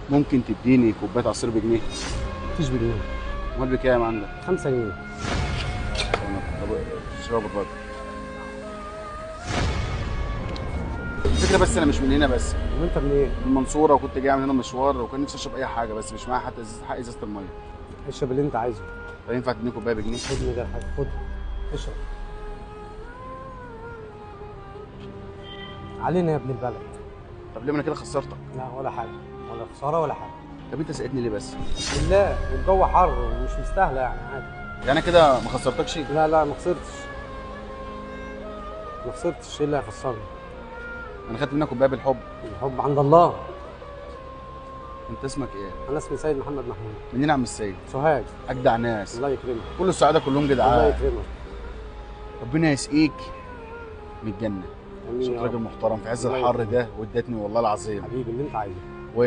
ممكن تديني كوبايه عصير بجنيه؟ مفيش بجنيه. امال بكام عندك؟ 5 جنيه. طب اشرب الراجل. الفكره بس انا مش من هنا بس. وانت منين؟ من المنصوره، وكنت جاي من هنا مشوار، وكان نفسي اشرب اي حاجه بس مش معايا حتى حق ازازه الميه. اشرب اللي انت عايزه. فينفع تديني كوبايه بجنيه؟ خد من غير حاجه، خد اشرب. علينا يا ابن البلد. طب ليه ما انا كده خسرتك؟ لا ولا حاجه، ولا خساره ولا حاجه. طب انت سقيتني ليه بس؟ بالله، والجو حر ومش مستاهله يعني عادي. يعني أنا كده ما خسرتكش؟ لا ما خسرتش. ما خسرتش، ايه اللي هيخسرني؟ انا خدت منك كوبايه بالحب. الحب عند الله. انت اسمك ايه؟ انا اسمي سيد محمد محمود. منين يا عم السيد؟ سوهاج. اجدع ناس. الله يكرمك. كل السعاده كلهم الله جدعان. يكرمك. ربنا يسقيك من الجنه. امين صوت يا راجل رب. محترم في عز الله الحر يكرمك. ده، وادتني والله العظيم. حبيبي اللي انت عايزه. و